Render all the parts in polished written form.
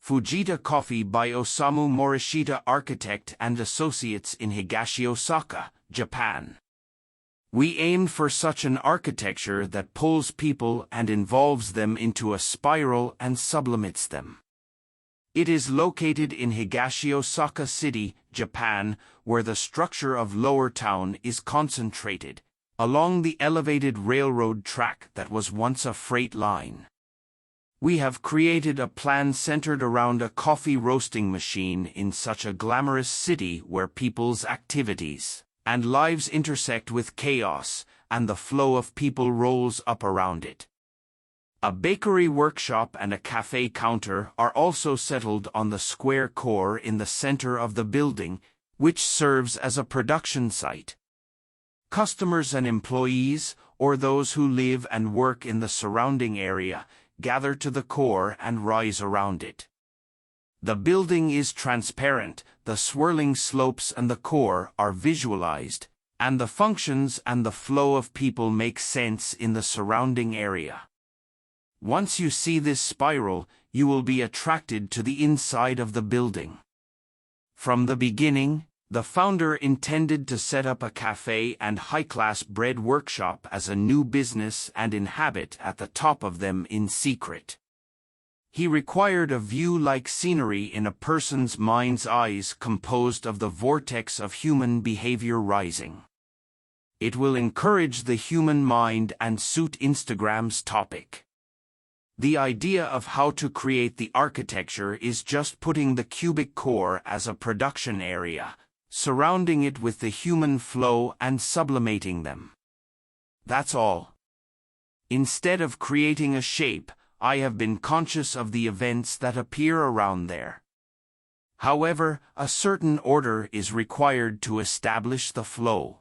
Fujita Coffee by Osamu Morishita, Architect and Associates in Higashiosaka, Japan. We aimed for such an architecture that pulls people and involves them into a spiral and sublimates them. It is located in Higashiosaka City, Japan, where the structure of Lowertown is concentrated, along the elevated railroad track that was once a freight line. We have created a plan centered around a coffee roasting machine in such a glamorous city where people's activities and lives intersect with chaos, and the flow of people rolls up around it. A bakery workshop and a cafe counter are also settled on the square core in the center of the building, which serves as a production site. Customers and employees, or those who live and work in the surrounding area, gather to the core and rise around it. The building is transparent, the swirling slopes and the core are visualized, and the functions and the flow of people make sense in the surrounding area. Once you see this spiral, you will be attracted to the inside of the building. From the beginning, the founder intended to set up a cafe and high-class bread workshop as a new business and inhabit at the top of them in secret. He required a view-like scenery in a person's mind's eyes composed of the vortex of human behavior rising. It will encourage the human mind and suit Instagram's topic. The idea of how to create the architecture is just putting the cubic core as a production area, surrounding it with the human flow and sublimating them. That's all. Instead of creating a shape, I have been conscious of the events that appear around there. However, a certain order is required to establish the flow.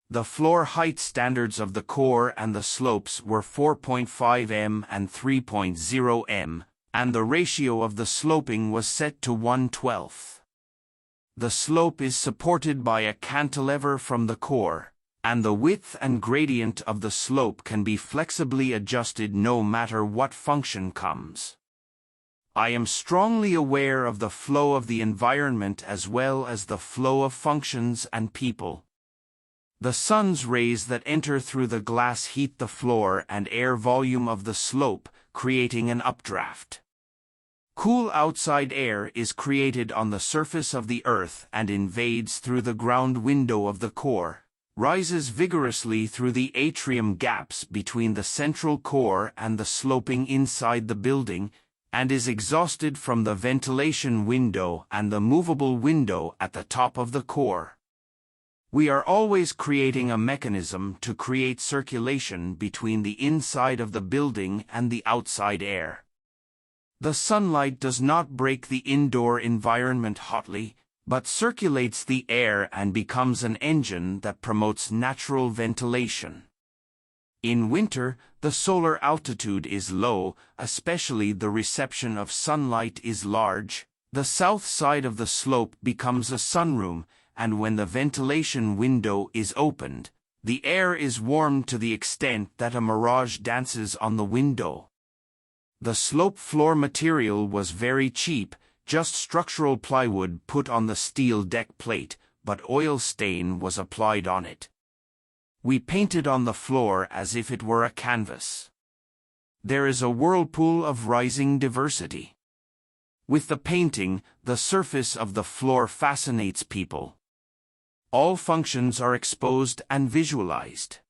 The floor height standards of the core and the slopes were 4.5 m and 3.0 m, and the ratio of the sloping was set to 1/12. The slope is supported by a cantilever from the core, and the width and gradient of the slope can be flexibly adjusted no matter what function comes. I am strongly aware of the flow of the environment as well as the flow of functions and people. The sun's rays that enter through the glass heat the floor and air volume of the slope, creating an updraft. Cool outside air is created on the surface of the earth and invades through the ground window of the core, rises vigorously through the atrium gaps between the central core and the sloping inside the building, and is exhausted from the ventilation window and the movable window at the top of the core. We are always creating a mechanism to create circulation between the inside of the building and the outside air. The sunlight does not break the indoor environment hotly, but circulates the air and becomes an engine that promotes natural ventilation. In winter, the solar altitude is low, especially the reception of sunlight is large. The south side of the slope becomes a sunroom, and when the ventilation window is opened, the air is warmed to the extent that a mirage dances on the window. The slope floor material was very cheap, just structural plywood put on the steel deck plate, but oil stain was applied on it. We painted on the floor as if it were a canvas. There is a whirlpool of rising diversity. With the painting, the surface of the floor fascinates people. All functions are exposed and visualized.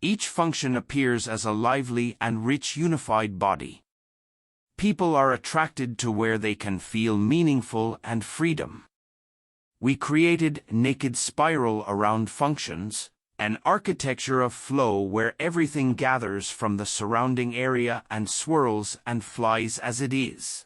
Each function appears as a lively and rich unified body. People are attracted to where they can feel meaningful and freedom. We created naked spiral around functions, an architecture of flow where everything gathers from the surrounding area and swirls and flies as it is.